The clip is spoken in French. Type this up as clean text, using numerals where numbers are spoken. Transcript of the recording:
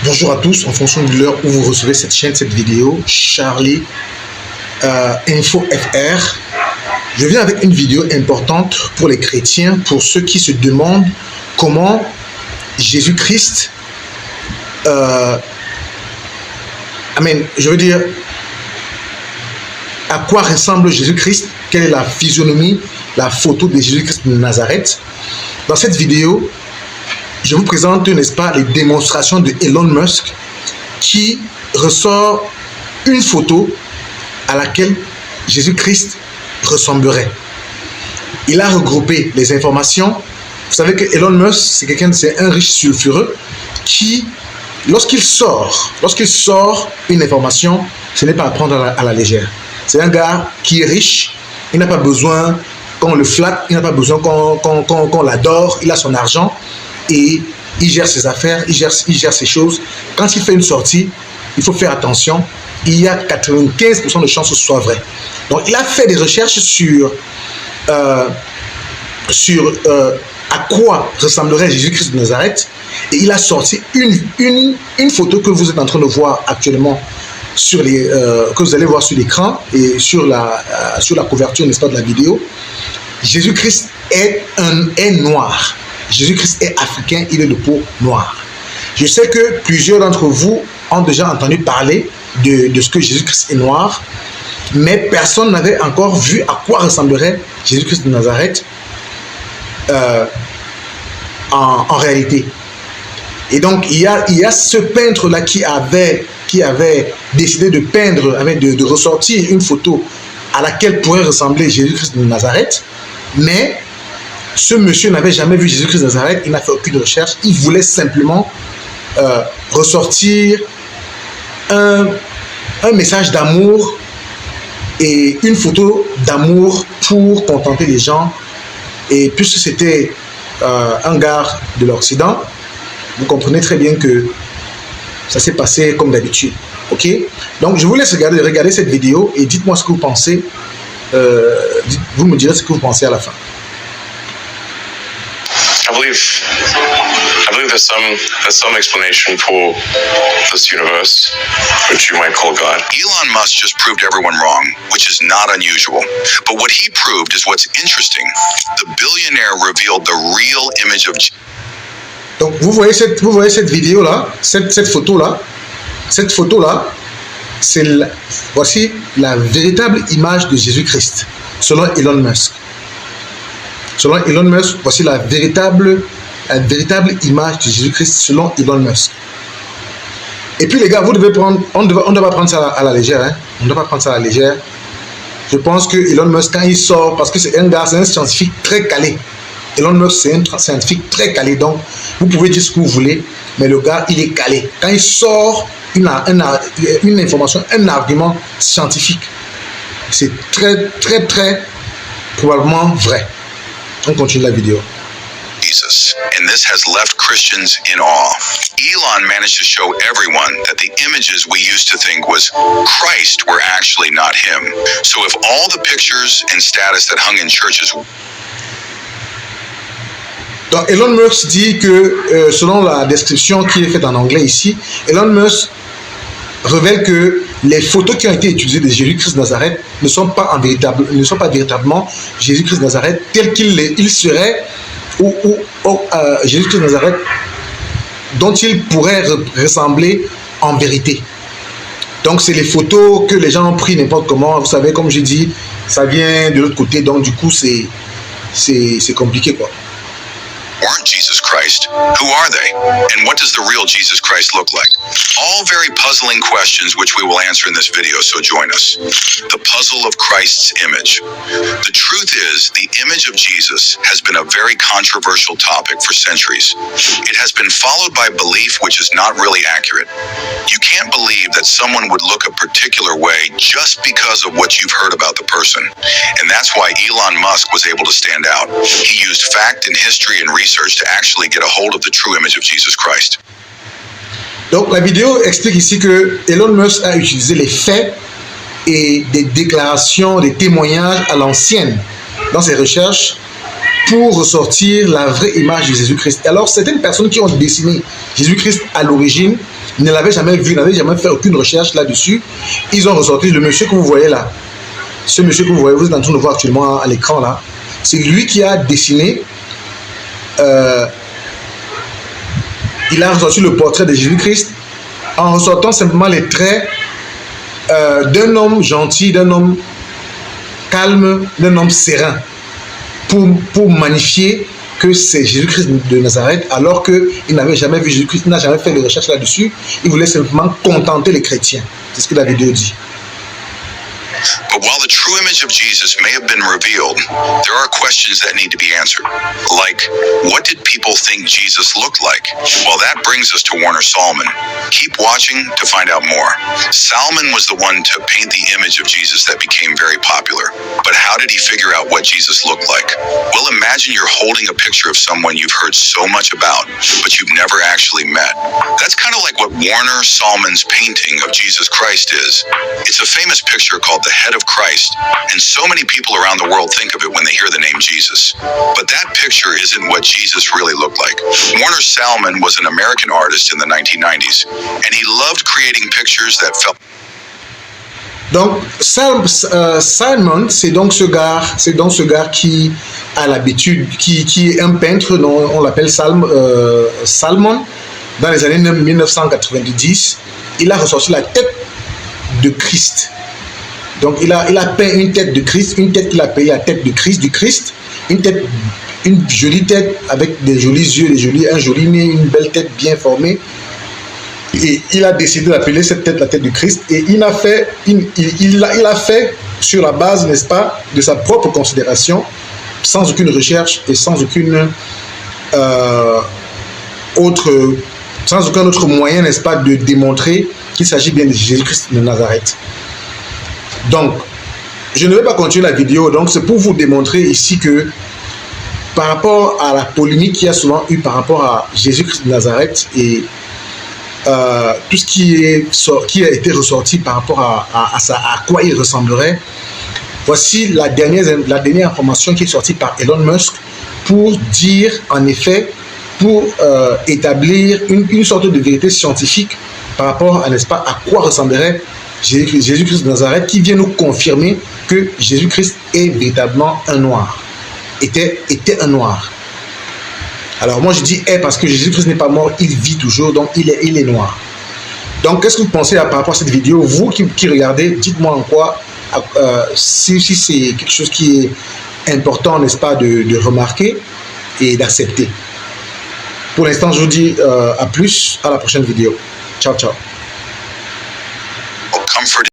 Bonjour à tous, en fonction de l'heure où vous recevez cette chaîne, cette vidéo, Charlie Info FR. Je viens avec une vidéo importante pour les chrétiens, pour ceux qui se demandent comment Jésus-Christ, à quoi ressemble Jésus-Christ, quelle est la physionomie, la photo de Jésus-Christ de Nazareth. Dans cette vidéo, je vous présente, n'est-ce pas, les démonstrations de Elon Musk qui ressort une photo à laquelle Jésus-Christ ressemblerait. Il a regroupé les informations. Vous savez que Elon Musk, c'est un riche sulfureux qui, lorsqu'il sort une information, ce n'est pas à prendre à la légère. C'est un gars qui est riche, il n'a pas besoin qu'on le flatte, il n'a pas besoin qu'on l'adore, il a son argent. Et il gère ses affaires, il gère ses choses. Quand il fait une sortie, il faut faire attention. Il y a 95% de chances que ce soit vrai. Donc, il a fait des recherches sur à quoi ressemblerait Jésus-Christ de Nazareth. Et il a sorti une photo que vous êtes en train de voir actuellement, que vous allez voir sur l'écran et sur la couverture, n'est-ce pas, de la vidéo. Jésus-Christ est noir. Jésus-Christ est africain, il est de peau noire. Je sais que plusieurs d'entre vous ont déjà entendu parler de ce que Jésus-Christ est noir, mais personne n'avait encore vu à quoi ressemblerait Jésus-Christ de Nazareth en réalité. Et donc, il y a ce peintre-là qui avait décidé de peindre, de ressortir une photo à laquelle pourrait ressembler Jésus-Christ de Nazareth, mais ce monsieur n'avait jamais vu Jésus-Christ de Nazareth, il n'a fait aucune recherche, il voulait simplement ressortir un message d'amour et une photo d'amour pour contenter les gens. Et puisque c'était un gars de l'Occident, vous comprenez très bien que ça s'est passé comme d'habitude. Ok? Donc je vous laisse regarder cette vidéo et dites-moi ce que vous pensez. Vous me direz ce que vous pensez à la fin. I believe there's some explanation for this universe, which you might call God. Elon Musk just proved everyone wrong, which is not unusual. But what he proved is what's interesting. The billionaire revealed the real image of Jesus. Donc vous voyez cette vidéo là, cette photo là, voici la véritable image de Jésus-Christ, selon Elon Musk. Selon Elon Musk, voici la véritable image de Jésus-Christ selon Elon Musk. Et puis les gars, on ne doit pas prendre ça à la légère. Hein? On ne doit pas prendre ça à la légère. Je pense que Elon Musk, quand il sort, parce que c'est un scientifique très calé. Elon Musk, c'est un scientifique très calé. Donc, vous pouvez dire ce que vous voulez, mais le gars, il est calé. Quand il sort une information, un argument scientifique, c'est très, très, très probablement vrai. On continue la vidéo. Jesus, and this has left Christians in awe. Elon managed to show everyone that the images we used to think was Christ were actually not him. So if all the pictures and status that hung in churches... Donc Elon Musk dit que, selon la description qui est faite en anglais ici, Elon Musk révèle que les photos qui ont été utilisées de Jésus-Christ de Nazareth ne sont pas véritablement Jésus-Christ de Nazareth tel qu'il serait, ou Jésus-Christ de Nazareth dont il pourrait ressembler en vérité. Donc c'est les photos que les gens ont pris n'importe comment. Vous savez, comme j'ai dit, ça vient de l'autre côté, donc du coup c'est compliqué quoi. Weren't Jesus Christ? Who are they? And what does the real Jesus Christ look like? All very puzzling questions which we will answer in this video, so join us. The puzzle of Christ's image. The truth is, the image of Jesus has been a very controversial topic for centuries. It has been followed by belief which is not really accurate. You can't believe that someone would look a particular way just because of what you've heard about the person. And that's why Elon Musk was able to stand out. He used fact and history and research to actually get a hold of the true image of Jesus Christ. Donc la vidéo explique ici que Elon Musk a utilisé les faits et des déclarations, des témoignages à l'ancienne dans ses recherches pour ressortir la vraie image de Jésus-Christ. Alors, certaines personnes qui ont dessiné Jésus-Christ à l'origine ne l'avaient jamais vu, n'avaient jamais fait aucune recherche là-dessus. Ils ont ressorti le monsieur que vous voyez là. Ce monsieur que vous voyez, vous êtes en train de voir actuellement à l'écran là. C'est lui qui a dessiné. Il a ressorti le portrait de Jésus-Christ en ressortant simplement les traits d'un homme gentil, d'un homme calme, d'un homme serein, pour magnifier que c'est Jésus-Christ de Nazareth, alors qu'il n'avait jamais vu Jésus-Christ, il n'a jamais fait de recherche là-dessus. Il voulait simplement contenter les chrétiens. C'est ce que la vidéo dit. But while the true image of Jesus may have been revealed, there are questions that need to be answered. Like, what did people think Jesus looked like? Well, that brings us to Warner Salman. Keep watching to find out more. Salman was the one to paint the image of Jesus that became very popular. But how did he figure out what Jesus looked like? Well, imagine you're holding a picture of someone you've heard so much about, but you've never actually met. That's kind of like what Warner Salman's painting of Jesus Christ is. It's a famous picture called The Head of Christ, and so many people around the world think of it when they hear the name Jesus. But that picture isn't what Jesus really looked like. Warner Salman was an American artist in the 1990s, and he loved creating pictures that felt... Donc, Salman, c'est donc ce gars qui a l'habitude, qui est un peintre, on l'appelle Salman. Dans les années 1990, il a ressorti la tête de Christ. Donc, il a peint une tête de Christ, une tête qu'il a payée la tête de Christ, du Christ, une jolie tête avec des jolis yeux, un joli nez, une belle tête bien formée. Et il a décidé d'appeler cette tête la tête du Christ. Et il a fait sur la base, n'est-ce pas, de sa propre considération, sans aucune recherche et sans aucun autre moyen, n'est-ce pas, de démontrer qu'il s'agit bien de Jésus-Christ de Nazareth. Donc, je ne vais pas continuer la vidéo, donc c'est pour vous démontrer ici que par rapport à la polémique qu'il y a souvent eu par rapport à Jésus-Christ de Nazareth et tout ce qui a été ressorti par rapport à quoi il ressemblerait, voici la dernière information qui est sortie par Elon Musk pour dire, en effet, pour établir une sorte de vérité scientifique par rapport à, n'est-ce pas, à quoi ressemblerait Jésus-Christ de Nazareth, qui vient nous confirmer que Jésus-Christ est véritablement un noir, était un noir. Alors moi je dis parce que Jésus-Christ n'est pas mort, il vit toujours, donc il est noir. Donc qu'est-ce que vous pensez par rapport à cette vidéo? Vous qui regardez, dites-moi en quoi, si c'est quelque chose qui est important, n'est-ce pas, de remarquer et d'accepter. Pour l'instant, je vous dis à plus, à la prochaine vidéo. Ciao, ciao.